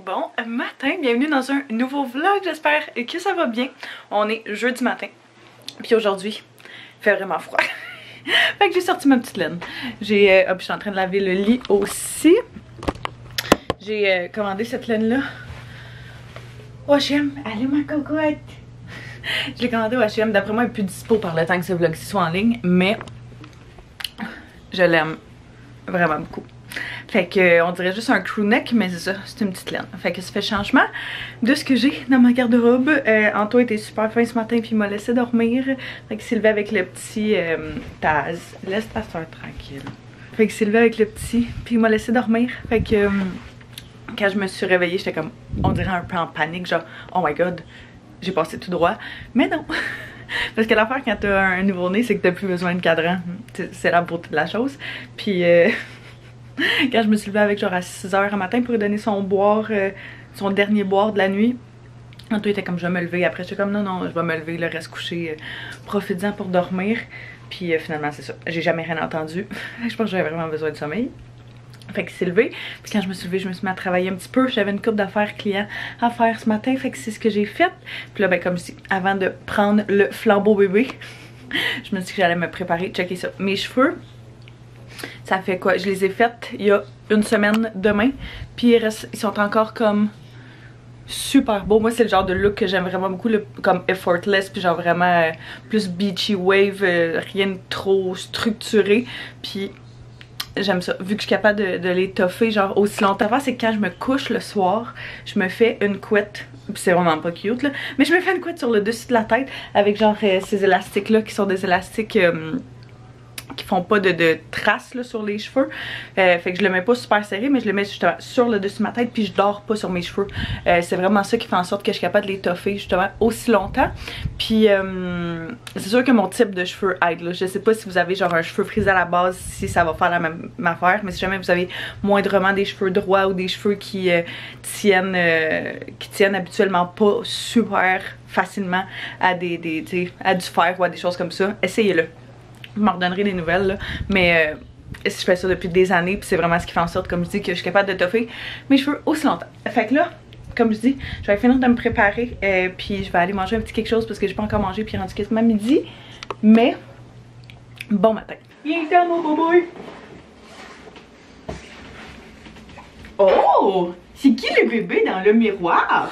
Bon matin, bienvenue dans un nouveau vlog, j'espère que ça va bien. On est jeudi matin, puis aujourd'hui, il fait vraiment froid. Fait que j'ai sorti ma petite laine. Je suis en train de laver le lit aussi. J'ai commandé cette laine-là au H&M. Allez ma cocotte! Je l'ai commandé au H&M, d'après moi elle est plus dispo par le temps que ce vlog-ci soit en ligne, mais je l'aime vraiment beaucoup. Fait que on dirait juste un crew neck, mais c'est ça, c'est une petite laine. Fait que ça fait changement de ce que j'ai dans ma garde-robe. Anto était super fin ce matin puis il m'a laissé dormir. Fait qu'il s'est levé avec le petit Taz. Laisse ta soeur tranquille. Fait qu'il s'est levé avec le petit puis il m'a laissé dormir. Fait que quand je me suis réveillée, j'étais comme, on dirait un peu en panique, genre oh my god, j'ai passé tout droit. Mais non! Parce que l'affaire quand t'as un nouveau-né, c'est que t'as plus besoin de cadran. C'est la beauté de la chose. Puis quand je me suis levée avec genre à 6h le matin pour lui donner son boire, son dernier boire de la nuit, Anto était comme je vais me lever. Après j'étais comme non, je vais me lever, le reste couché, profites-en pour dormir. Puis finalement c'est ça, j'ai jamais rien entendu. Je pense que j'avais vraiment besoin de sommeil. Fait qu'il s'est levé, puis quand je me suis levée, je me suis mis à travailler un petit peu. J'avais une couple d'affaires clients à faire ce matin, fait que c'est ce que j'ai fait. Puis là ben comme je dis, avant de prendre le flambeau bébé, je me suis dit que j'allais me préparer, checker ça. Mes cheveux, ça fait quoi? Je les ai faites il y a une semaine demain, puis ils sont encore comme super beaux. Moi c'est le genre de look que j'aime vraiment beaucoup, comme effortless, puis genre vraiment plus beachy wave, rien de trop structuré, puis j'aime ça, vu que je suis capable de les toffer genre aussi longtemps. Avant c'est quand je me couche le soir, je me fais une couette, c'est vraiment pas cute là, mais je me fais une couette sur le dessus de la tête avec genre ces élastiques là qui sont des élastiques qui font pas de traces là, sur les cheveux. Fait que je le mets pas super serré, mais je le mets justement sur le dessus de ma tête, puis je dors pas sur mes cheveux. C'est vraiment ça qui fait en sorte que je suis capable de les toffer justement aussi longtemps. Puis c'est sûr que mon type de cheveux aide là. Je sais pas si vous avez genre un cheveu frisé à la base, si ça va faire la même affaire, mais si jamais vous avez moindrement des cheveux droits ou des cheveux qui tiennent habituellement pas super facilement à à du fer ou à des choses comme ça, essayez-le. Je m'en redonnerai des nouvelles là, mais je fais ça depuis des années, puis c'est vraiment ce qui fait en sorte, comme je dis, que je suis capable de toffer mes cheveux aussi longtemps. Fait que là, comme je dis, je vais finir de me préparer, puis je vais aller manger un petit quelque chose parce que j'ai pas encore mangé, puis rendu quasiment midi. Mais bon matin. Viens ici mon boboy. Oh, c'est qui le bébé dans le miroir?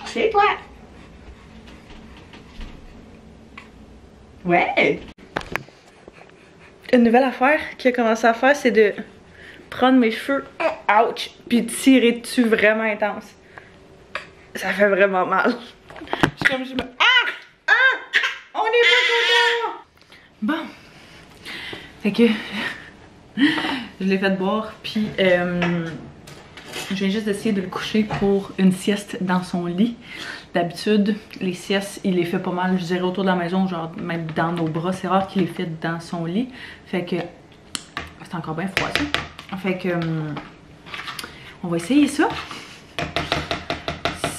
C'est toi. Ouais! Une nouvelle affaire qu'il a commencé à faire, c'est de prendre mes cheveux, ouch, puis tirer dessus vraiment intense. Ça fait vraiment mal. Je suis comme, je me... On est pas content! Bon. Fait que... je l'ai fait boire, puis je viens juste d'essayer de le coucher pour une sieste dans son lit. D'habitude, les siestes, il les fait pas mal, je dirais, autour de la maison, genre même dans nos bras. C'est rare qu'il les fait dans son lit. Fait que c'est encore bien froid ça. Fait que on va essayer ça.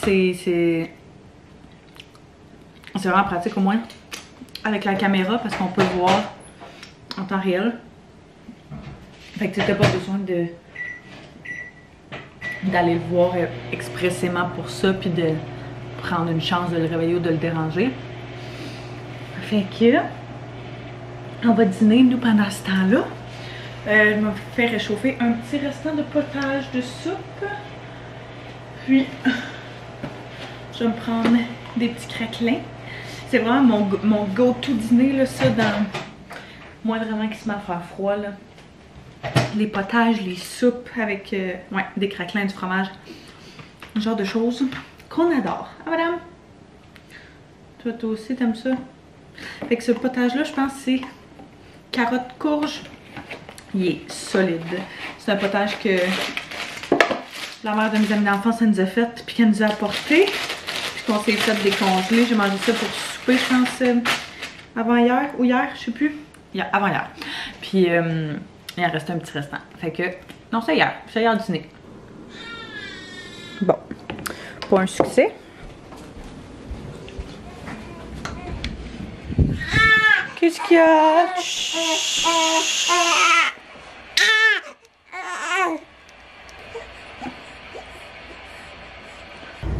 C'est vraiment pratique au moins avec la caméra parce qu'on peut voir en temps réel. Fait que t'as pas besoin d'aller le voir expressément pour ça, puis de prendre une chance de le réveiller ou de le déranger. Fait que on va dîner nous pendant ce temps-là. Je me fais réchauffer un petit restant de potage de soupe. Puis je vais me prendre des petits craquelins. C'est vraiment mon go-to dîner là, ça, dans moi vraiment qui se met à faire froid là. Les potages, les soupes avec ouais, des craquelins, du fromage. Ce genre de choses qu'on adore. Ah madame? Toi aussi t'aimes ça? Fait que ce potage là, je pense c'est carottes courge. Il est solide. C'est un potage que la mère de mes amis d'enfance nous a fait, puis qu'elle nous a apporté. Puis qu'on s'est fait décongeler. J'ai mangé ça pour souper, je pense, avant hier ou hier, je sais plus. Avant hier. Puis il en reste un petit restant. Fait que, non, c'est hier. C'est hier dîner. Bon. Pour un succès. Qu'est-ce qu'il y a? Chut.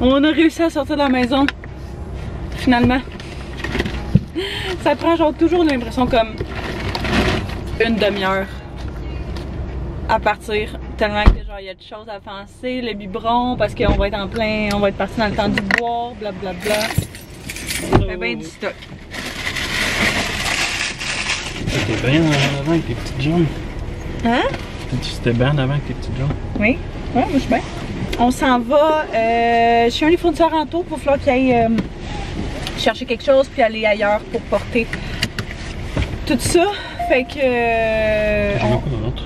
On a réussi à sortir de la maison. Finalement. Ça prend genre toujours l'impression comme une demi-heure à partir. Tellement que genre il y a des choses à penser, le biberon, parce qu'on va être en plein, on va être parti dans le temps du boire, blablabla. Ça fait bien du stock. T'étais bien avant avec tes petites jambes. Hein? C'était bien avant avec tes petites jambes. Oui, ouais, moi je suis bien. On s'en va chez un des fournisseurs en tour pour falloir qu'il aille chercher quelque chose puis aller ailleurs pour porter tout ça. Fait que.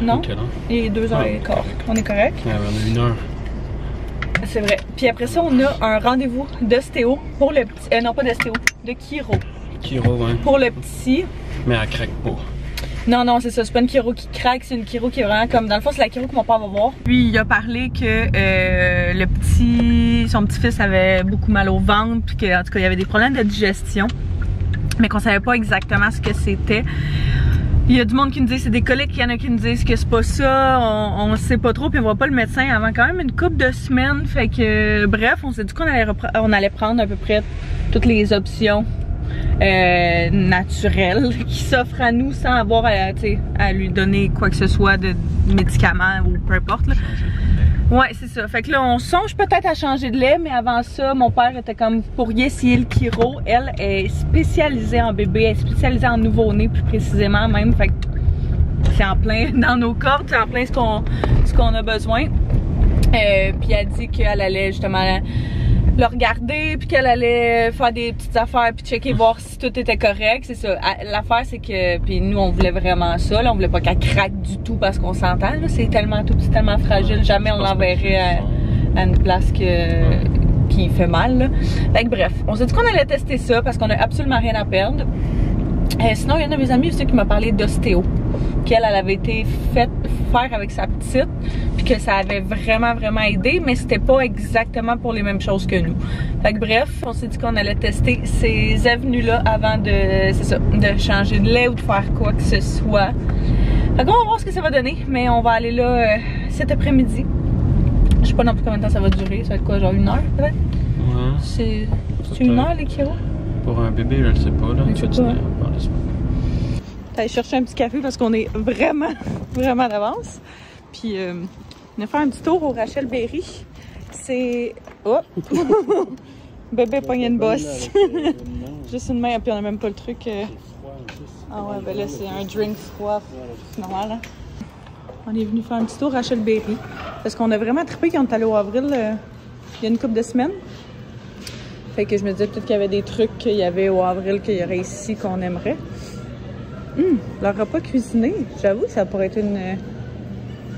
Non, il est 2h15. On est correct. Ouais, on a 1 heure. C'est vrai. Puis après ça, on a un rendez-vous d'ostéo pour le petit. Non, pas d'ostéo, de chiro. Chiro, ouais. Pour le petit. Mais elle craque pas. Non, non, c'est ça. C'est pas une chiro qui craque, c'est une chiro qui est vraiment comme. Dans le fond, c'est la chiro que mon père va voir. Lui, il a parlé que le petit. Son petit-fils avait beaucoup mal au ventre, puis qu'en tout cas, il y avait des problèmes de digestion, mais qu'on savait pas exactement ce que c'était. Il y a du monde qui nous dit que c'est des coliques, il y en a qui nous disent que c'est pas ça, on sait pas trop, puis on voit pas le médecin avant quand même une couple de semaines. Fait que bref, on s'est dit qu'on allait prendre à peu près toutes les options naturelles qui s'offrent à nous sans avoir à lui donner quoi que ce soit de médicaments ou peu importe là. Ouais, c'est ça. Fait que là, on songe peut-être à changer de lait, mais avant ça, mon père était comme pour y essayer le chiro. Elle est spécialisée en bébé, elle est spécialisée en nouveau-né plus précisément même. Fait que c'est en plein dans nos cordes, c'est en plein ce qu'on a besoin. Puis elle dit qu'elle allait justement le regarder, puis qu'elle allait faire des petites affaires, puis checker, voir si tout était correct. C'est ça. L'affaire, c'est que, puis nous, on voulait vraiment ça. Là, on voulait pas qu'elle craque du tout parce qu'on s'entend. C'est tellement tout petit, tellement fragile. Jamais on l'enverrait à une place qui fait mal. Là. Fait que bref, on s'est dit qu'on allait tester ça parce qu'on a absolument rien à perdre. Sinon, il y a une de mes amies aussi qui m'a parlé d'ostéo, qu'elle avait été faite faire avec sa petite, puis que ça avait vraiment aidé, mais c'était pas exactement pour les mêmes choses que nous. Fait que bref, on s'est dit qu'on allait tester ces avenues-là avant de changer de lait ou de faire quoi que ce soit. Fait qu'on va voir ce que ça va donner, mais on va aller là cet après-midi. Je sais pas non plus combien de temps ça va durer, ça va être quoi, genre 1 heure peut-être? Ouais. C'est 1 heure les chiro? Pour un bébé, je le sais pas, là. T'allais chercher un petit café parce qu'on est vraiment d'avance. Puis, on a fait un petit tour au Rachel Berry. C'est. Oh! Bébé pogne une bosse. Juste une main, puis on a même pas le truc. Ah ouais, ben là, c'est un drink froid. Normal, hein? On est venu faire un petit tour Rachel Berry. Parce qu'on a vraiment trippé quand on est allé au avril il y a une couple de semaines. Fait que je me disais peut-être qu'il y avait des trucs qu'il y avait au avril qu'il y aurait ici qu'on aimerait. Leur repas cuisiné, j'avoue que ça pourrait être une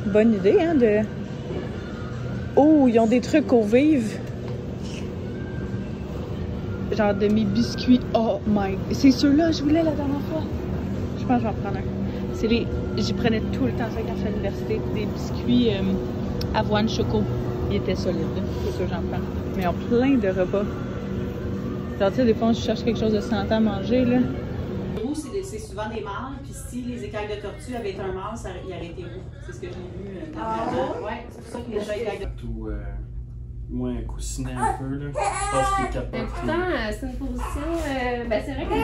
bonne idée, hein, de... Oh, ils ont des trucs au vive. Genre demi-biscuits. Oh my... C'est ceux-là, je voulais la dernière fois. Je pense que je vais en prendre un. C'est les... J'y prenais tout le temps ça quand j'étais à l'université. Des biscuits avoine choco. Ils étaient solides, c'est sûr j'en prends. Mais ils ont plein de repas. Genre, tu sais, des fois, je cherche quelque chose de santé à manger, là. Roux, c'est souvent des mâles, puis si les écailles de tortue avaient été un mâle, il aurait été roux. C'est ce que j'ai vu. Ouais, c'est pour ça que les écailles de tortue. Tout moins coussiné un peu, là. Je pense qu'il est capable. Pourtant, c'est une position. Ben, c'est vrai que le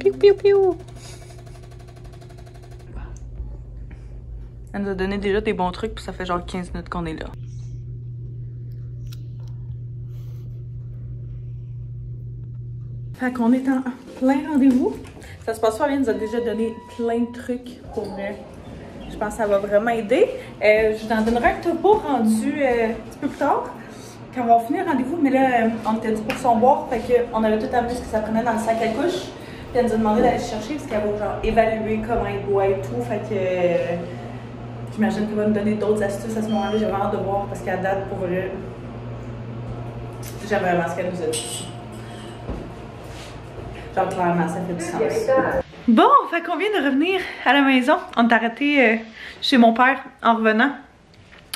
bébé. Piou, piou, piou! Elle nous a donné déjà des bons trucs, puis ça fait genre 15 minutes qu'on est là. Fait qu'on est en plein rendez-vous. Ça se passe pas bien, elle nous a déjà donné plein de trucs pour vrai. Je pense que ça va vraiment aider. Je vous en donnerai un topo rendu un petit peu plus tard, quand on va finir le rendez-vous. Mais là, on était dit pour son boire, fait qu'on avait tout amené ce que ça prenait dans le sac à couche. Puis elle nous a demandé d'aller chercher parce qu'elle va genre évaluer comment il boit et tout. Fait que j'imagine qu'elle va nous donner d'autres astuces à ce moment-là. J'ai vraiment hâte de voir parce qu'à date, pour vrai, j'aime vraiment ce qu'elle nous a dit. Genre, clairement, ça fait du sens. Bon, fait qu'on vient de revenir à la maison. On est arrêté chez mon père en revenant.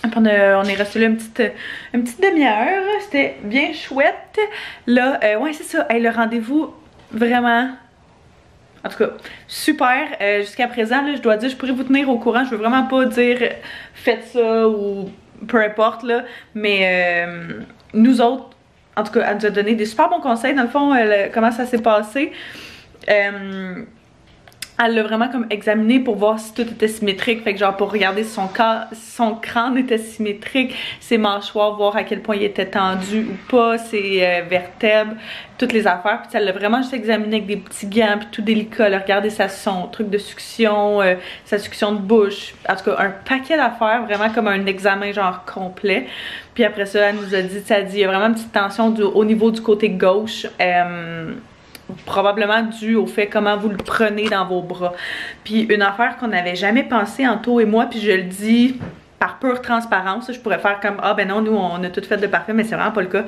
Puis on est resté là une petite demi-heure. C'était bien chouette. Là, ouais, c'est ça. Hey, le rendez-vous, vraiment En tout cas, super. Jusqu'à présent, là, je dois dire, je pourrais vous tenir au courant. Je veux vraiment pas dire faites ça ou peu importe, là. Mais nous autres, en tout cas, elle nous a donné des super bons conseils. Dans le fond, comment ça s'est passé. Elle l'a vraiment comme examiné pour voir si tout était symétrique. Fait que genre pour regarder si son crâne était symétrique, ses mâchoires, voir à quel point il était tendu ou pas, ses vertèbres, toutes les affaires. Puis elle l'a vraiment juste examiné avec des petits gants puis tout délicat. Elle a regardé son truc de succion, sa succion de bouche. En tout cas, un paquet d'affaires, vraiment comme un examen genre complet. Puis après ça, elle nous a dit, il y a vraiment une petite tension au niveau du côté gauche. Probablement dû au fait comment vous le prenez dans vos bras. Puis une affaire qu'on n'avait jamais pensé, Anto et moi, puis je le dis par pure transparence, je pourrais faire comme ah ben non, nous on a tout fait de parfait, mais c'est vraiment pas le cas.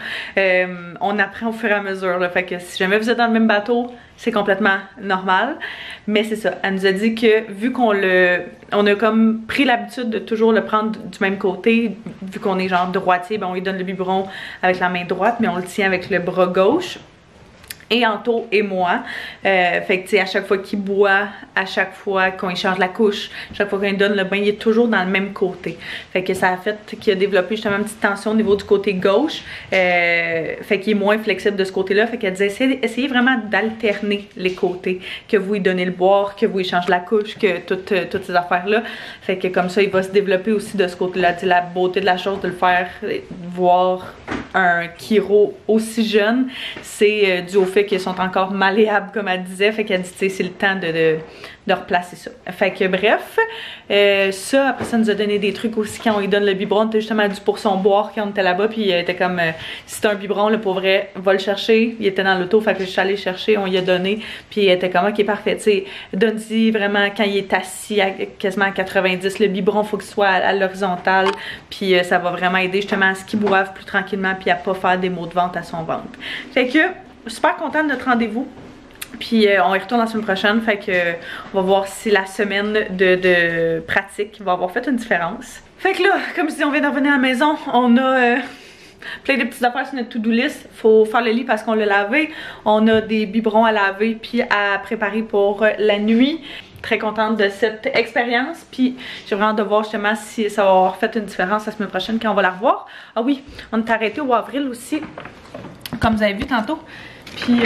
On apprend au fur et à mesure, là, fait que si jamais vous êtes dans le même bateau, c'est complètement normal. Mais c'est ça, elle nous a dit que vu qu'on a comme pris l'habitude de toujours le prendre du même côté, vu qu'on est genre droitier, ben on lui donne le biberon avec la main droite, mais on le tient avec le bras gauche. Et Anto et moi, fait que tu sais, à chaque fois qu'il boit, à chaque fois qu'on lui change la couche, à chaque fois qu'on lui donne le bain, il est toujours dans le même côté. Fait que ça a fait qu'il a développé justement une petite tension au niveau du côté gauche, fait qu'il est moins flexible de ce côté-là. Fait qu'elle disait essayez vraiment d'alterner les côtés, que vous lui donnez le boire, que vous lui changez la couche, que toutes ces affaires-là. Fait que comme ça, il va se développer aussi de ce côté-là. La beauté de la chose de le faire, voir un chiro aussi jeune, c'est dû au fait qu'ils sont encore malléables comme elle disait. Fait qu'elle dit tu sais c'est le temps de replacer ça. Fait que bref, ça après ça nous a donné des trucs aussi quand on lui donne le biberon. On était justement dû pour son boire quand on était là-bas, puis il était comme si c'est un biberon le pauvre vrai, va le chercher. Il était dans l'auto, fait que je suis allée chercher, on lui a donné, puis il était comme ok parfait, tu sais donne-y vraiment quand il est assis quasiment à 90, le biberon faut qu'il soit à l'horizontale, puis ça va vraiment aider justement à ce qu'il boive plus tranquillement puis à pas faire des maux de ventre à son ventre. Fait que super contente de notre rendez-vous. Puis on y retourne la semaine prochaine, fait que on va voir si la semaine de pratique va avoir fait une différence. Fait que là, comme je dis, on vient de revenir à la maison, on a plein de petites affaires sur notre to-do list. Faut faire le lit parce qu'on l'a lavé. On a des biberons à laver puis à préparer pour la nuit. Très contente de cette expérience, puis j'ai vraiment hâte de voir justement si ça va avoir fait une différence la semaine prochaine quand on va la revoir. Ah oui, on est arrêté au avril aussi, comme vous avez vu tantôt, puis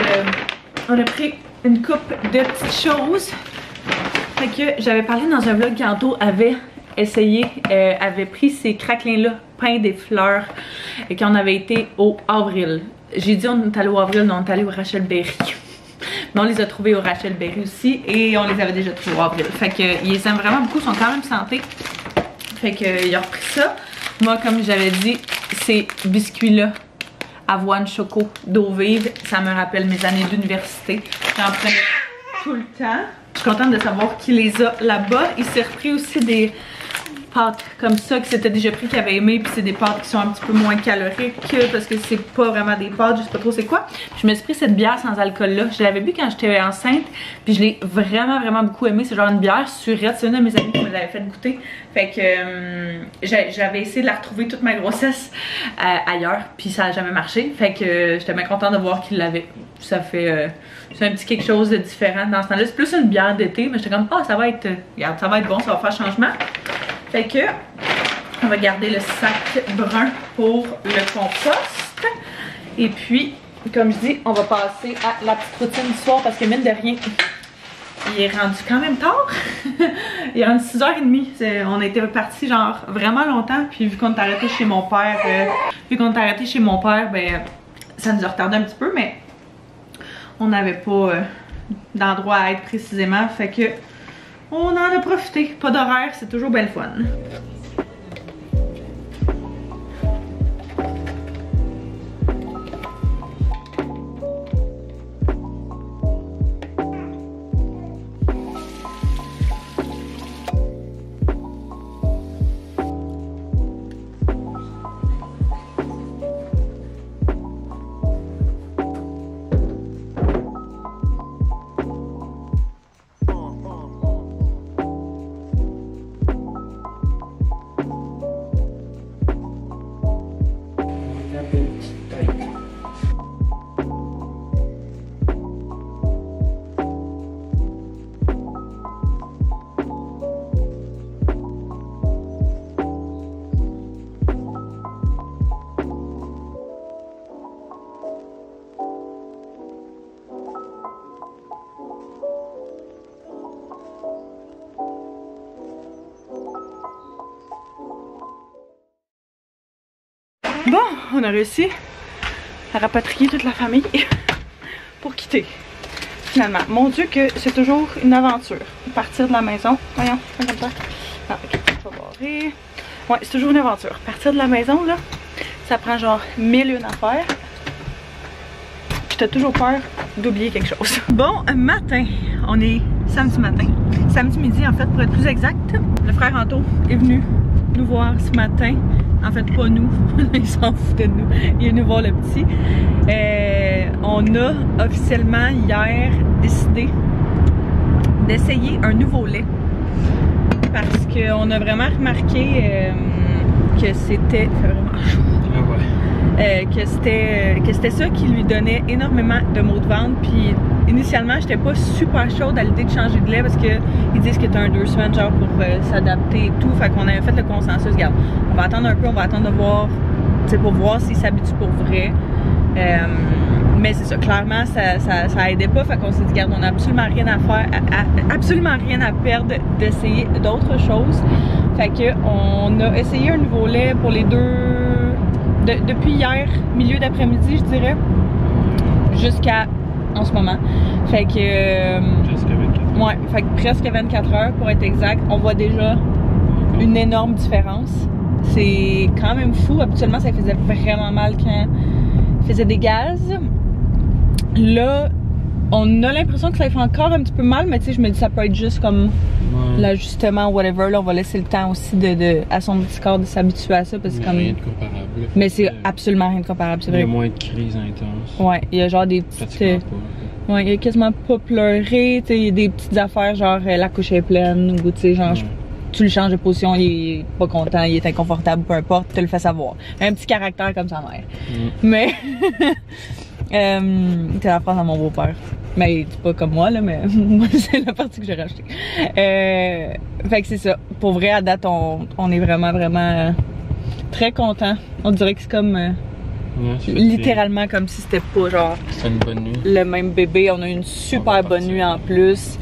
on a pris une coupe de petites choses. Fait que j'avais parlé dans un vlog qu'Anto avait essayé, avait pris ces craquelins-là, peints des fleurs, et qu'on avait été au avril. J'ai dit on est allé au avril, non on est allé au Rachel Berry. Mais on les a trouvés au Rachel Berry aussi et on les avait déjà trouvés au avril. Fait que ils les aiment vraiment beaucoup, ils sont quand même santé. Fait que il a repris ça. Moi, comme j'avais dit, ces biscuits-là, avoine, choco, d'eau vive, ça me rappelle mes années d'université. J'en prenais tout le temps. Je suis contente de savoir qui les a là-bas. Il s'est repris aussi des pâtes comme ça que c'était déjà pris qu'il avait aimé, puis c'est des pâtes qui sont un petit peu moins caloriques parce que c'est pas vraiment des pâtes, je sais pas trop c'est quoi. Je me suis pris cette bière sans alcool là, je l'avais bu quand j'étais enceinte, puis je l'ai vraiment beaucoup aimé. C'est genre une bière surette, c'est une de mes amies qui me l'avait fait goûter. Fait que j'avais essayé de la retrouver toute ma grossesse ailleurs, puis ça a jamais marché. Fait que j'étais bien contente de voir qu'il l'avait. Ça fait c'est un petit quelque chose de différent dans ce temps-là. C'est plus une bière d'été, mais j'étais comme ah ça va être regarde, ça va être bon, ça va faire changement. Fait que on va garder le sac brun pour le compost. Et puis, comme je dis, on va passer à la petite routine du soir parce que mine de rien, il est rendu quand même tard. Il est rendu 6h30. On était partis genre vraiment longtemps. Puis vu qu'on est arrêté chez mon père, ben ça nous a retardé un petit peu, mais on n'avait pas d'endroit à être précisément. Fait que on en a profité. Pas d'horaire, c'est toujours bien le fun. Bon, on a réussi à rapatrier toute la famille pour quitter. Finalement, mon Dieu que c'est toujours une aventure. Partir de la maison, voyons, comme ça. Ah, ok, on va barrer. Ouais, c'est toujours une aventure. Partir de la maison, là, ça prend genre 1001 affaires. Puis t'as toujours peur d'oublier quelque chose. Bon, matin, on est samedi matin. Samedi midi, en fait, pour être plus exact. Le frère Anto est venu nous voir ce matin. En fait, pas nous. Il s'en foutait de nous. Il est venu voir le petit. On a officiellement hier décidé d'essayer un nouveau lait. Parce qu'on a vraiment remarqué que c'était vraiment chaud. Que c'était ça qui lui donnait énormément de maux de ventre. Puis initialement, j'étais pas super chaude à l'idée de changer de lait parce que ils disent que t'as un 2 semaines genre pour s'adapter et tout. Fait qu'on avait fait le consensus. Regarde, on va attendre un peu, on va attendre de voir, tu sais, pour voir s'il s'habitue pour vrai. Mais c'est ça, clairement, ça aidait pas. Fait qu'on s'est dit, regarde, on a absolument rien à faire, absolument rien à perdre d'essayer d'autres choses. Fait que on a essayé un nouveau lait pour les deux. Depuis hier, milieu d'après-midi, je dirais, jusqu'à en ce moment. Fait que. Presque 24 heures. Ouais, fait que presque 24 heures pour être exact. On voit déjà une énorme différence. C'est quand même fou. Habituellement, ça faisait vraiment mal quand il faisait des gaz. Là, on a l'impression que ça fait encore un petit peu mal, mais tu sais, je me dis ça peut être juste comme l'ajustement, whatever. Là, on va laisser le temps aussi à son petit corps de s'habituer à ça. Parce que comme... rien de comparable. Mais c'est absolument rien de comparable, c'est vrai. Il y a moins de crises intenses. Ouais, il y a genre des petites... Ouais, il a quasiment pas pleuré, tu sais, il y a des petites affaires genre la couche est pleine, ou tu sais, genre tu lui changes de position, il est pas content, il est inconfortable, peu importe, tu te le fais savoir. Un petit caractère comme sa mère. Mais... c'est la phrase à mon beau-père. Mais c'est pas comme moi là, mais moi c'est la partie que j'ai rachetée. Fait que c'est ça. Pour vrai, à date, on est vraiment très content. On dirait que c'est comme littéralement comme si c'était pas genre une bonne nuit. Le même bébé. On a eu une super bonne nuit en plus.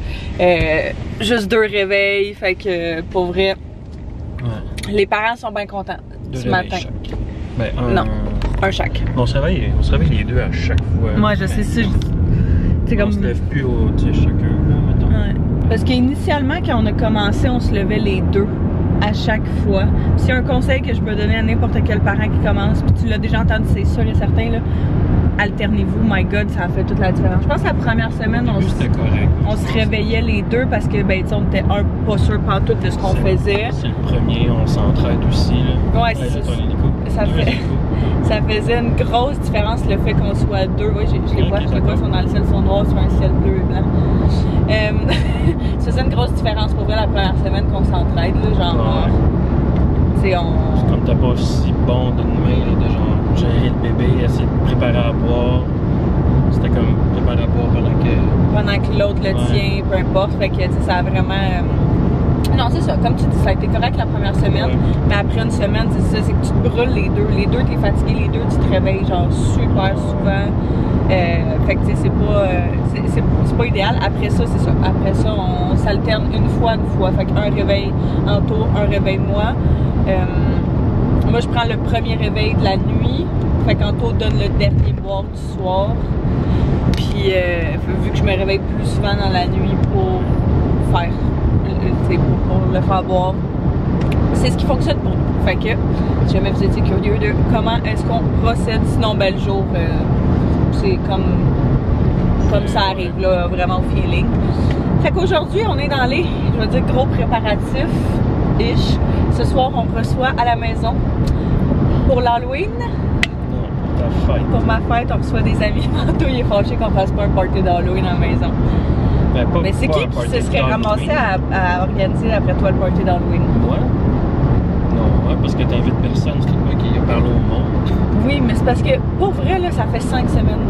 Juste 2 réveils. Fait que pour vrai, les parents sont bien contents ce matin. Chaque. Ben, non, un chaque. On se réveille les deux à chaque fois. Moi, je sais ça. C'est comme. On se lève plus au chacun, là, mettons. Ouais. Parce qu'initialement, quand on a commencé, on se levait les deux à chaque fois. S'il y a un conseil que je peux donner à n'importe quel parent qui commence, puis tu l'as déjà entendu, c'est sûr et certain, là, alternez-vous, my god, ça a fait toute la différence. Je pense que la première semaine, on se réveillait les deux parce que, ben, tu sais, on était pas sûr pantoute de ce qu'on faisait. C'est le premier, on s'entraide aussi, là. Ouais, ça faisait une grosse différence le fait qu'on soit deux. Oui, je les vois, ils sont dans le ciel, sont noirs sur un ciel bleu et blanc. Ça faisait une grosse différence pour vrai la première semaine qu'on s'entraide, là, genre. C'est comme t'as pas si bon d'une main, là, de genre gérer le bébé, essayer de préparer à boire. C'était comme préparer à boire pendant que l'autre le tient, peu importe. Fait que ça a vraiment. Non, c'est ça, comme tu dis, ça a été correct la première semaine, mais après une semaine, c'est ça, c'est que tu te brûles les deux. Les deux, t'es fatigué, les deux, tu te réveilles genre super souvent. Fait que tu sais, c'est pas idéal. Après ça, c'est ça. Après ça, on s'alterne une fois. Fait qu'un réveil Anto, un réveil moi. Moi, je prends le premier réveil de la nuit. Fait qu'Anto donne le dernier boire du soir. Puis, vu que je me réveille plus souvent dans la nuit pour faire, pour le faire boire, c'est ce qui fonctionne pour nous. Fait que, si jamais vous étiez curieux de comment est-ce qu'on procède, sinon, ben, le jour, c'est comme ça arrive, là, vraiment au feeling. Fait qu'aujourd'hui, on est dans les, je veux dire, gros préparatifs-ish. Ce soir, on reçoit à la maison pour l'Halloween. Pour ma fête, on reçoit des amis. Anto, il est fâché qu'on fasse pas un party d'Halloween à la maison. Ben, mais c'est qui se serait ramassé à organiser après toi le party d'Halloween? Moi? Non, parce que t'invites personne, c'est tout moi qui parle au monde. Oui, mais c'est parce que, pour vrai, là, ça fait 5 semaines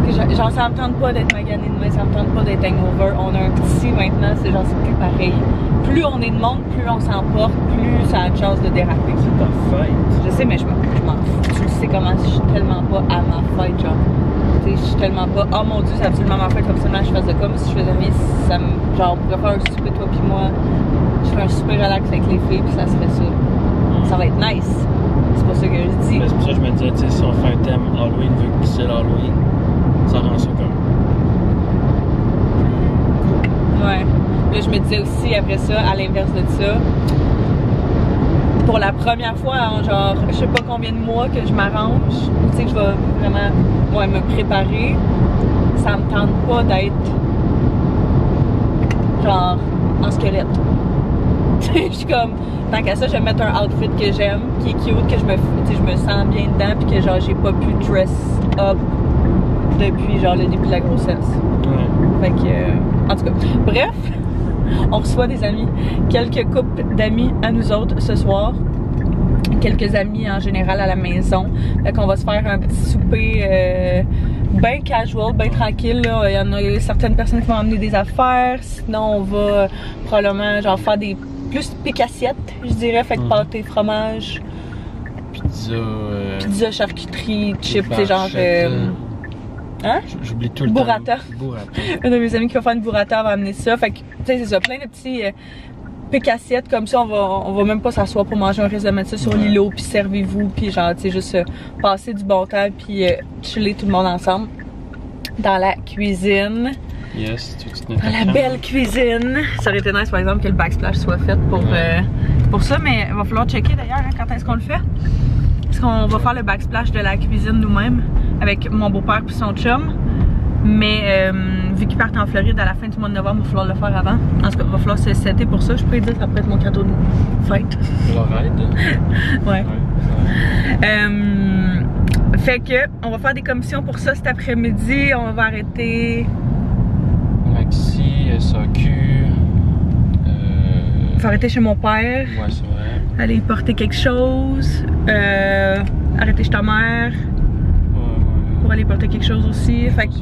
que genre, ça me tente pas d'être magané demain, ça me tente pas d'être hangover. On a un petit maintenant, c'est genre, c'est plus pareil. Plus on est de monde, plus on s'emporte, plus ça a une chance de déraper. C'est ta fête. Je sais, mais je m'en fous. Tu le sais comment je suis tellement pas à ma fête, genre. Tu sais, je suis tellement pas, oh mon dieu, c'est absolument ma fête, absolument je fasse de quoi, mais si je faisais rien, ça me, genre, on pourrait faire un souper, toi pis moi. Je ferais un super relax avec les filles, puis ça serait ça. Ça va être nice. C'est pour ça que je dis. Mais c'est pour ça que je me disais, tu sais, si on fait un thème Halloween, vu que c'est l'Halloween, ça rend ça comme. Ouais. Là, je me disais aussi, après ça, à l'inverse de ça, pour la première fois en genre, je sais pas combien de mois que je m'arrange, tu sais, que je vais vraiment me préparer, ça me tente pas d'être genre en squelette. Je suis comme, tant qu'à ça, je vais mettre un outfit que j'aime, qui est cute, que je me sens bien dedans, puis que genre j'ai pas pu dress up depuis genre le début de la grossesse. Ouais. Fait que, en tout cas, bref, on reçoit des amis, quelques couples d'amis à nous autres ce soir, quelques amis en général à la maison. Fait qu'on va se faire un petit souper bien casual, bien tranquille. Là. Il y en a certaines personnes qui vont emmener des affaires, sinon on va probablement genre faire des plus pique-assiettes, je dirais, fait que pâté, fromage, pizza, charcuterie, chips, c'est genre hein? J'oublie tout le burrata. temps. Burrata. Un de mes amis qui va faire une burrata va amener ça. Fait que, tu sais, c'est ça, plein de petits pique-assiettes comme ça. On va même pas s'asseoir pour manger, on risque de mettre ça sur l'îlot, puis servez-vous, puis genre, tu sais, juste passer du bon temps, puis chiller tout le monde ensemble dans la cuisine. Yes, dans la belle cuisine. Ça aurait été nice, par exemple, que le backsplash soit fait pour ça, mais il va falloir checker d'ailleurs hein, quand est-ce qu'on le fait. Parce qu'on va faire le backsplash de la cuisine nous-mêmes avec mon beau-père puis son chum. Mais vu qu'ils partent en Floride à la fin du mois de novembre, il va falloir le faire avant. En tout cas, il va falloir se setter pour ça. Je peux dire que ça peut être mon cadeau de fête. Ouais. Fait que on va faire des commissions pour ça cet après-midi. On va arrêter. Maxi, SAQ. On va arrêter chez mon père. Ouais, c'est vrai. Aller y porter quelque chose. Arrêter chez ta mère. Pour aller porter quelque chose aussi. Fait que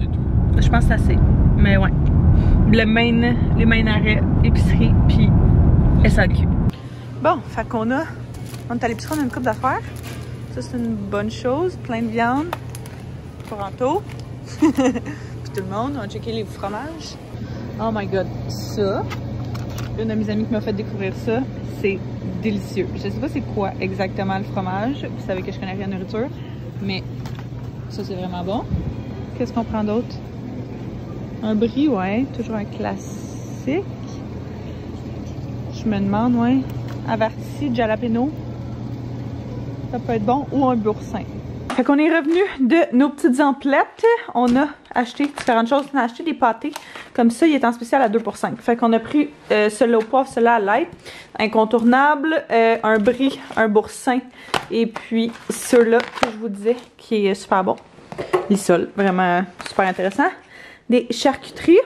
je pense que c'est assez. Mais ouais. Les main arrêts, épicerie, puis SAQ. Bon, fait qu'on on est allé prendre une coupe d'affaires. Ça, c'est une bonne chose. Plein de viande. Toronto. Puis tout le monde. On a checké les fromages. Oh my god. Ça, une de mes amies qui m'a fait découvrir ça, c'est délicieux. Je sais pas c'est quoi exactement le fromage. Vous savez que je connais rien de nourriture. Mais ça, c'est vraiment bon. Qu'est-ce qu'on prend d'autre? Un brie, ouais. Toujours un classique. Je me demande, ouais. Averti, jalapeno. Ça peut être bon. Ou un boursin. Fait qu'on est revenu de nos petites emplettes. On a acheté différentes choses. On a acheté des pâtés. Comme ça, il est en spécial à 2 pour 5. Fait qu'on a pris celui-là au poivre, celui-là à l'ail. Incontournable. Un brie, un boursin. Et puis ceux-là que je vous disais qui est super bon. L'issol, vraiment super intéressant. Des charcuteries.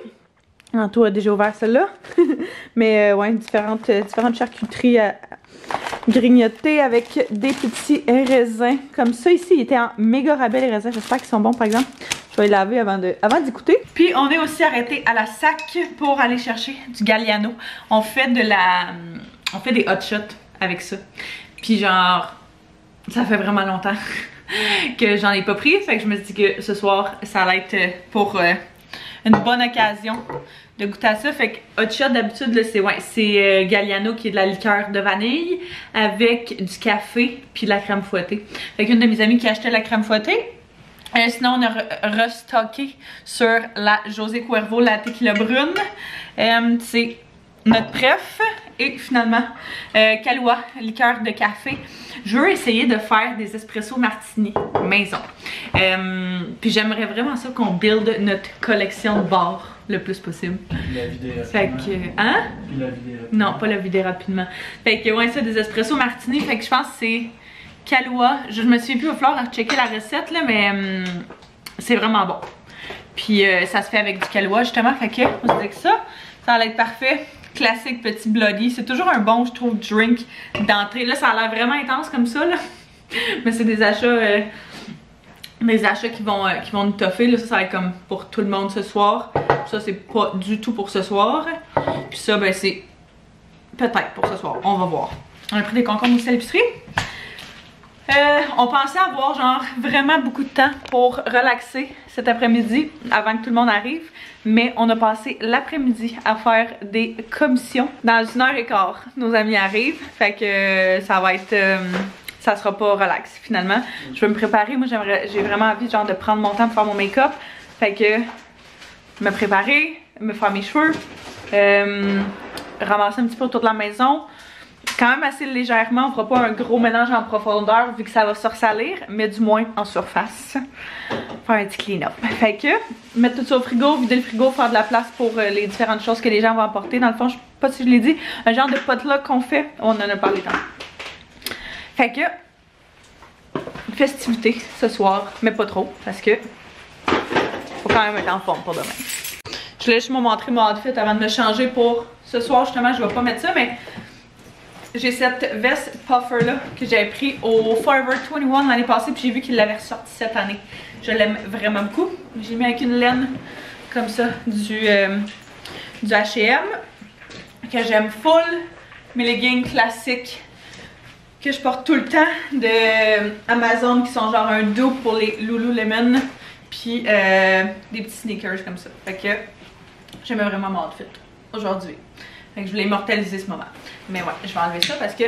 Anto a déjà ouvert celle-là. Mais ouais, différentes charcuteries à grignoter avec des petits raisins. Comme ça, ici, il était en méga rabais les raisins. J'espère qu'ils sont bons, par exemple. Je vais les laver avant d'y goûter. Puis, on est aussi arrêté à la SAC pour aller chercher du Galliano. On fait des hot shots avec ça. Puis genre, ça fait vraiment longtemps que j'en ai pas pris. Fait que je me suis dit que ce soir, ça allait être pour une bonne occasion de goûter à ça. Fait que hot shot d'habitude, c'est Galliano qui est de la liqueur de vanille avec du café puis de la crème fouettée. Fait qu'une de mes amies qui achetait la crème fouettée. Sinon, on a restocké sur la José Cuervo, la tequila brune. C'est notre préf. Et finalement, Kahlua, liqueur de café. Je veux essayer de faire des espresso martini maison. Puis j'aimerais vraiment ça qu'on build notre collection de bars le plus possible. La vider rapidement. Fait que, hein? Puis la vider rapidement. Non, pas la vider rapidement. Fait que, ouais, ça, des espresso martini. Fait que je pense que c'est Kahlua. Je me souviens plus, il va falloir checker la recette, là, mais c'est vraiment bon. Puis ça se fait avec du Kahlua, justement. Fait que, on se dit que ça allait être parfait. Classique petit bloody. C'est toujours un bon, je trouve, drink d'entrée. Là, ça a l'air vraiment intense comme ça, là. Mais c'est des achats qui vont nous toffer. Là, ça va être comme pour tout le monde ce soir. Ça, c'est pas du tout pour ce soir. Puis ça, ben, c'est peut-être pour ce soir. On va voir. On a pris des concombres aussi à l'épicerie. On pensait avoir genre vraiment beaucoup de temps pour relaxer cet après-midi avant que tout le monde arrive. Mais on a passé l'après-midi à faire des commissions. Dans 1h15, nos amis arrivent. Fait que ça va être ça sera pas relax finalement. Je vais me préparer, moi j'ai vraiment envie genre de prendre mon temps pour faire mon make-up. Fait que me préparer, me faire mes cheveux, ramasser un petit peu autour de la maison. Quand même assez légèrement, on fera pas un gros mélange en profondeur vu que ça va se ressalir, mais du moins en surface. Faire un petit clean-up. Fait que, mettre tout ça au frigo, vider le frigo, faire de la place pour les différentes choses que les gens vont apporter. Dans le fond, je sais pas si je l'ai dit, un genre de potluck qu'on fait, on en a parlé tant. Fait que, festivité ce soir, mais pas trop, parce que faut quand même être en forme pour demain. Je voulais juste vous montrer mon outfit avant de me changer pour ce soir, justement, je vais pas mettre ça, mais j'ai cette veste puffer là que j'avais pris au Forever 21 l'année passée, puis j'ai vu qu'il l'avait ressorti cette année. Je l'aime vraiment beaucoup. J'ai mis avec une laine comme ça du H&M que j'aime full. Mes leggings classiques que je porte tout le temps de Amazon qui sont genre un dupe pour les Lululemon, puis des petits sneakers comme ça. Fait que j'aime vraiment mon outfit aujourd'hui. Fait que je voulais immortaliser ce moment. Mais ouais, je vais enlever ça parce que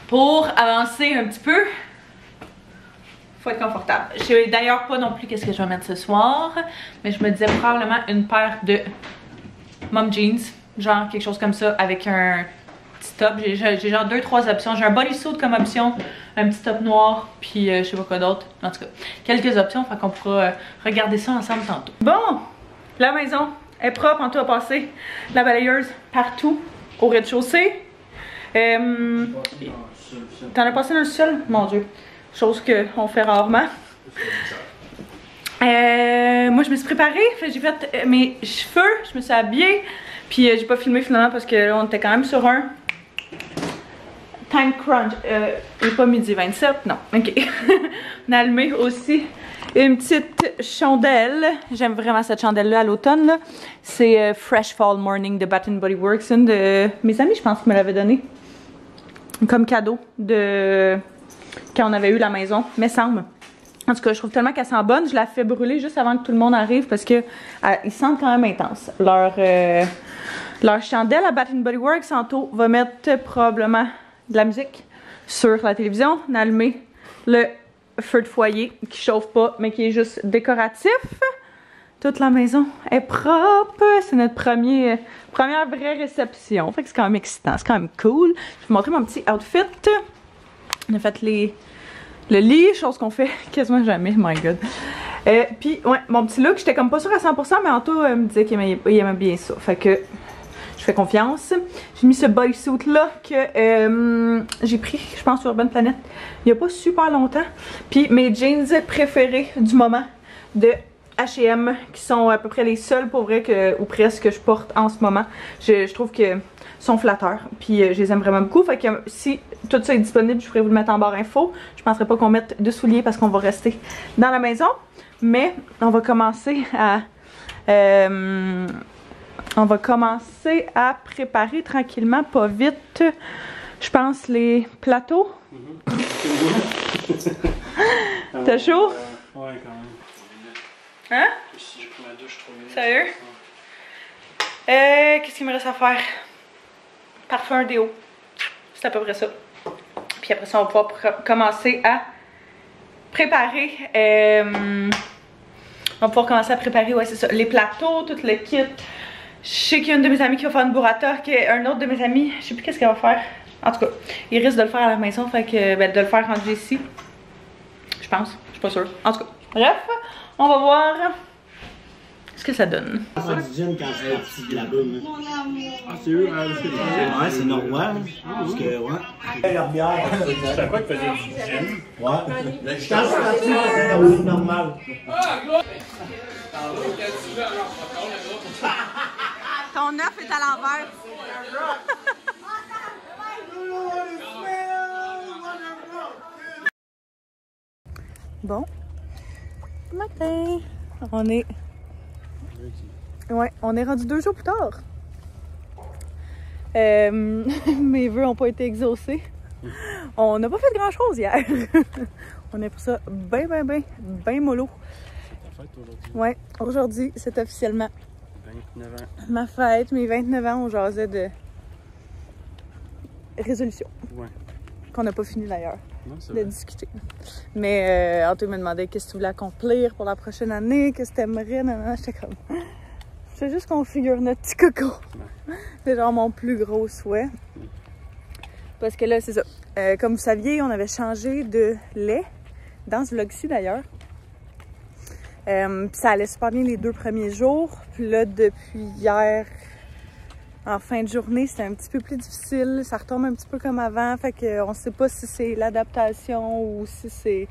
pour avancer un petit peu, faut être confortable. Je sais d'ailleurs pas non plus qu'est-ce que je vais mettre ce soir, mais je me disais probablement une paire de mom jeans, genre quelque chose comme ça avec un petit top. J'ai genre 2-3 options. J'ai un bodysuit comme option, un petit top noir, puis je sais pas quoi d'autre. En tout cas, quelques options, fait qu'on pourra regarder ça ensemble tantôt. Bon, la maison est propre, en tout a passé la balayeuse partout au rez-de-chaussée. T'en as passé dans le sol? Mon Dieu. Chose qu'on fait rarement. Moi je me suis préparée, j'ai fait mes cheveux, je me suis habillée. Puis j'ai pas filmé finalement parce que là on était quand même sur un time crunch. Il est pas midi 27, non. Ok. On a allumé aussi une petite chandelle. J'aime vraiment cette chandelle-là à l'automne. C'est Fresh Fall Morning de Bath & Body Works. Une de mes amis, je pense, qui me l'avait donné comme cadeau de quand on avait eu la maison, me semble. En tout cas, je trouve tellement qu'elle sent bonne. Je la fais brûler juste avant que tout le monde arrive parce que ils sentent quand même intense. Leur chandelle à Bath & Body Works, Santo va mettre probablement de la musique sur la télévision. On a allumé le feu de foyer qui chauffe pas mais qui est juste décoratif. Toute la maison est propre. C'est notre première vraie réception. Fait que c'est quand même excitant, c'est quand même cool. Je vais vous montrer mon petit outfit. On a fait le lit, chose qu'on fait quasiment jamais, my god. Puis ouais, mon petit look, j'étais comme pas sûre à 100%, mais Anto me disait qu'il aimait bien ça. Fait que je fais confiance. J'ai mis ce bodysuit là que j'ai pris, je pense, sur Urban Planet il y a pas super longtemps. Puis mes jeans préférés du moment de H&M, qui sont à peu près les seuls pour vrai ou presque que je porte en ce moment. Je trouve que sont flatteurs, puis je les aime vraiment beaucoup. Fait que si tout ça est disponible, je pourrais vous le mettre en barre info. Je penserais pas qu'on mette de souliers parce qu'on va rester dans la maison. Mais on va commencer à préparer tranquillement, pas vite, je pense, les plateaux. T'as chaud? Ouais, quand même. Hein? Si je prends la douche, je trouve. Sérieux? Qu'est-ce qu'il me reste à faire? Parfum, déo. C'est à peu près ça. Puis après ça, on va pouvoir commencer à préparer. On va pouvoir commencer à préparer, ouais, c'est ça, les plateaux, tout le kit. Je sais qu'il y a une de mes amies qui va faire une burrata, un autre de mes amis, je sais plus qu'est-ce qu'elle va faire. En tout cas, il risque de le faire à la maison, fait que de le faire rendu ici. Je pense, je suis pas sûre. En tout cas, bref, on va voir ce que ça donne. Quand je vais petit de la bonne. Ah, c'est eux, Ouais, c'est normal. Parce que, ouais. La bière. Je savais pas qu'ils faisaient du gin. Ouais. Je pense que c'est normal. Ton œuf est à l'envers. Bon. Matin. On est rendu 2 jours plus tard. Mes vœux n'ont pas été exaucés. On n'a pas fait grand chose hier. On a pris ça bien mollo. Ouais, aujourd'hui c'est officiellement 29 ans. ma fête, mes 29 ans, on jasait de résolution. Ouais. qu'on n'a pas fini d'ailleurs Non, de discuter. Mais Antoine me demandait qu'est-ce que tu voulais accomplir pour la prochaine année, qu'est-ce que tu aimerais, j'étais comme... Je fais juste qu'on figure notre petit coco. Ouais. C'est genre mon plus gros souhait. Parce que là, c'est ça. Comme vous saviez, on avait changé de lait dans ce vlog-ci d'ailleurs. Puis ça allait super bien les 2 premiers jours. Puis là, depuis hier, en fin de journée, c'était un petit peu plus difficile. Ça retombe un petit peu comme avant. Fait qu'on ne sait pas si c'est l'adaptation ou si c'est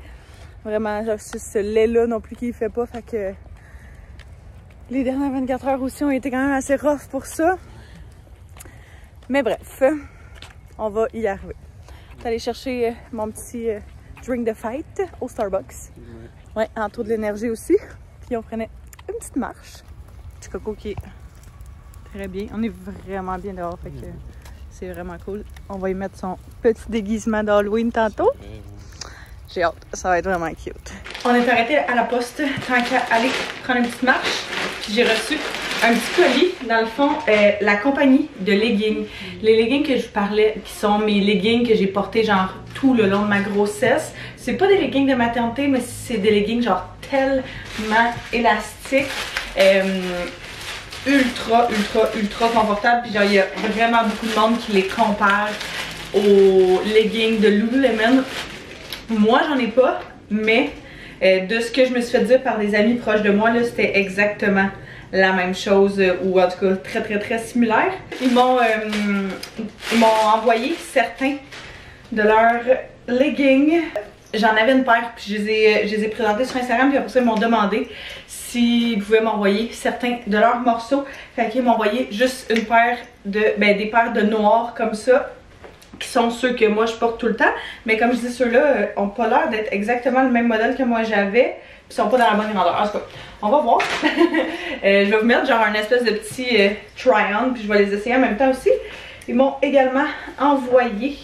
vraiment genre, si ce lait-là non plus qui ne fait pas. Fait que les dernières 24 heures aussi ont été quand même assez rough pour ça. Mais bref, on va y arriver. Je vais aller chercher mon petit drink de fête au Starbucks. Ouais, en taux de l'énergie aussi. Puis on prenait une petite marche. Petit coco qui est très bien. On est vraiment bien dehors, fait que c'est vraiment cool. On va y mettre son petit déguisement d'Halloween tantôt. J'ai hâte, ça va être vraiment cute. On est arrêté à la poste tant qu'à aller prendre une petite marche. Puis j'ai reçu un petit colis, dans le fond, la compagnie de leggings. Les leggings que je vous parlais, qui sont mes leggings que j'ai portés genre tout le long de ma grossesse. C'est pas des leggings de maternité, mais c'est des leggings genre tellement élastiques. Ultra confortables. Puis genre, il y a vraiment beaucoup de monde qui les compare aux leggings de Lululemon. Moi, j'en ai pas, mais de ce que je me suis fait dire par des amis proches de moi, là, c'était exactement la même chose, ou en tout cas très similaire. Ils m'ont envoyé certains de leurs leggings. J'en avais une paire, puis je les ai présentés sur Instagram, puis après ça, ils m'ont demandé s'ils pouvaient m'envoyer certains de leurs morceaux. Fait qu'ils m'ont envoyé juste une paire de, des paires de noirs comme ça, qui sont ceux que moi je porte tout le temps. Mais comme je dis, ceux-là ont pas l'air d'être exactement le même modèle que moi j'avais, puis sont pas dans la bonne grandeur. En tout cas, on va voir. Je vais vous mettre genre un espèce de petit try-on, puis je vais les essayer en même temps aussi. Ils m'ont également envoyé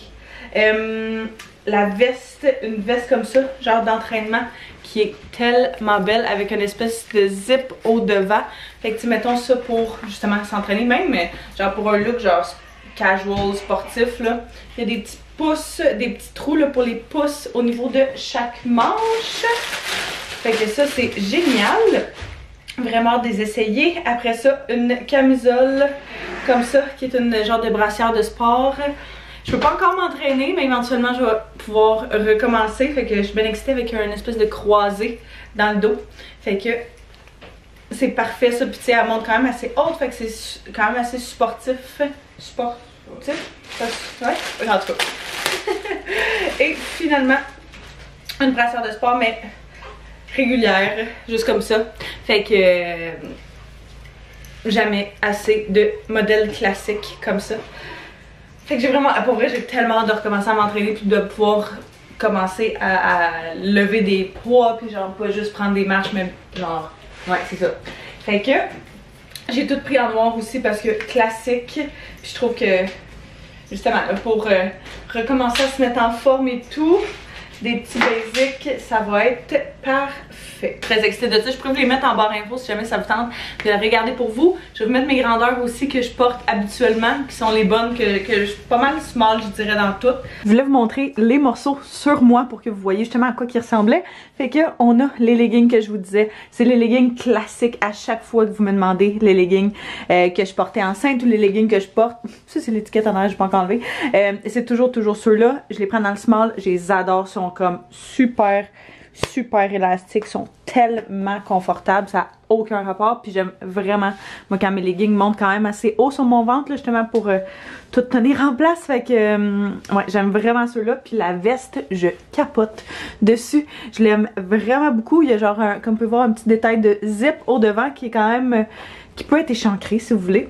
la veste, une veste comme ça, genre d'entraînement, qui est tellement belle, avec une espèce de zip au devant. Fait que tu mettons ça pour justement s'entraîner, même genre pour un look genre casual, sportif là. Il y a des petits pouces, des petits trous là pour les pouces au niveau de chaque manche. Fait que ça c'est génial. Vraiment hâte de les essayer. Après ça, une camisole comme ça, qui est une genre de brassière de sport. Je peux pas encore m'entraîner, mais éventuellement je vais pouvoir recommencer. Fait que je suis bien excitée avec une espèce de croisée dans le dos. Fait que c'est parfait ça. Puis tu sais, elle monte quand même assez haute. Fait que c'est quand même assez sportif. Sportif? Ouais, en tout cas. Et finalement, une brassière de sport, mais régulière, juste comme ça. Fait que jamais assez de modèles classiques comme ça. Fait que j'ai vraiment, pour vrai, j'ai tellement hâte de recommencer à m'entraîner puis de pouvoir commencer à lever des poids puis genre pas juste prendre des marches, mais genre, ouais, c'est ça. Fait que j'ai tout pris en noir aussi parce que classique, puis je trouve que justement pour recommencer à se mettre en forme et tout, des petits basics, ça va être parfait. Très excitée de ça. Je pourrais vous les mettre en barre info si jamais ça vous tente de les regarder pour vous. Je vais vous mettre mes grandeurs aussi que je porte habituellement, qui sont les bonnes, que je suis pas mal small, je dirais, dans toutes. Je voulais vous montrer les morceaux sur moi pour que vous voyez justement à quoi ils ressemblaient. Fait que on a les leggings que je vous disais. C'est les leggings classiques à chaque fois que vous me demandez les leggings que je portais enceinte ou les leggings que je porte. Ça, c'est l'étiquette en arrière, je peux pas enlever. C'est toujours ceux-là. Je les prends dans le small. Je les adore. Ils sont comme super élastiques, sont tellement confortables, ça n'a aucun rapport. Puis j'aime vraiment, moi quand mes leggings montent quand même assez haut sur mon ventre là, justement pour tout tenir en place. Fait que ouais, j'aime vraiment ceux-là. Puis la veste, je capote dessus, je l'aime vraiment beaucoup. Il y a genre comme vous pouvez voir, un petit détail de zip au devant qui est quand même qui peut être échancré si vous voulez.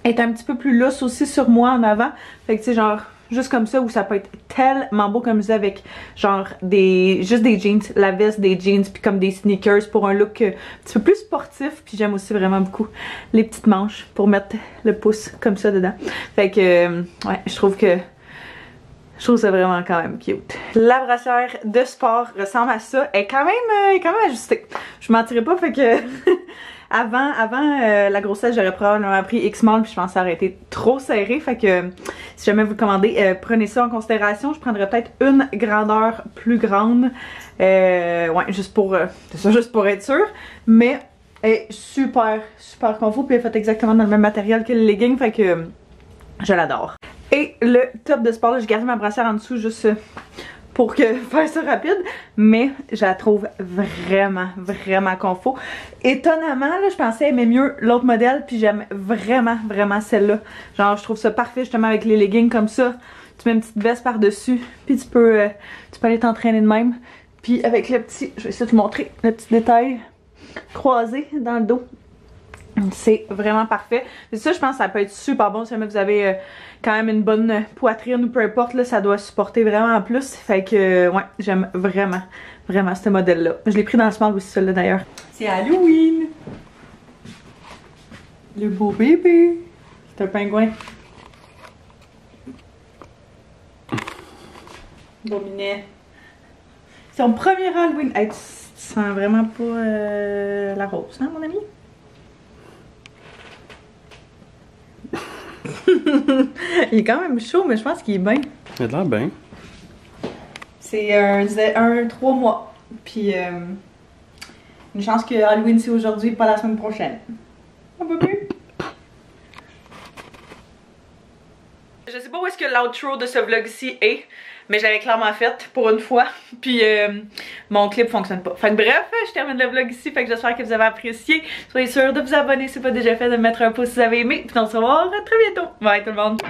Elle est un petit peu plus lousse aussi sur moi en avant. Fait que tu sais, genre juste comme ça, où ça peut être tellement beau comme ça avec genre juste des jeans, la veste, des jeans, puis comme des sneakers pour un look un petit peu plus sportif. Puis j'aime aussi vraiment beaucoup les petites manches pour mettre le pouce comme ça dedans. Fait que ouais, je trouve ça vraiment quand même cute. La brassière de sport ressemble à ça. Elle est quand même ajustée. Je mentirais pas, fait que avant la grossesse, j'aurais probablement pris X-Mall, puis je pense que ça aurait été trop serré. Fait que Si jamais vous le commandez, prenez ça en considération. Je prendrais peut-être une grandeur plus grande. Ouais, juste pour, c'est ça, juste pour être sûr. Mais elle est super, super confort. Puis elle est faite exactement dans le même matériel que le legging. Fait que je l'adore. Et le top de sport, là, j'ai gardé ma brassière en dessous juste pour faire ça rapide. Mais je la trouve vraiment, vraiment confort. Étonnamment, là, je pensais aimer mieux l'autre modèle. Puis j'aime vraiment, vraiment celle-là. Genre, je trouve ça parfait justement avec les leggings comme ça. Tu mets une petite veste par-dessus. Puis tu peux aller t'entraîner de même. Puis avec le petit, je vais essayer de te montrer le petit détail croisé dans le dos. C'est vraiment parfait. Et ça, je pense que ça peut être super bon si jamais vous avez quand même une bonne poitrine ou peu importe, là, ça doit supporter vraiment en plus. Fait que, ouais, j'aime vraiment, vraiment ce modèle-là. Je l'ai pris dans le small aussi, celui-là d'ailleurs. C'est Halloween! Le beau bébé! C'est un pingouin. Bon minet. C'est son premier Halloween. Hey, tu sens vraiment pas la rose, hein, mon ami? Il est quand même chaud, mais je pense qu'il est bien. Il a l'air bien. C'est un 3 mois. Puis, une chance que Halloween c'est aujourd'hui, pas la semaine prochaine. Un peu plus. Je sais pas où est-ce que l'outro de ce vlog-ci est, mais j'avais clairement fait pour une fois. Puis mon clip fonctionne pas. Fait que bref, je termine le vlog ici. Fait que j'espère que vous avez apprécié. Soyez sûrs de vous abonner si c'est pas déjà fait, de mettre un pouce si vous avez aimé. Puis on se revoit très bientôt. Bye tout le monde.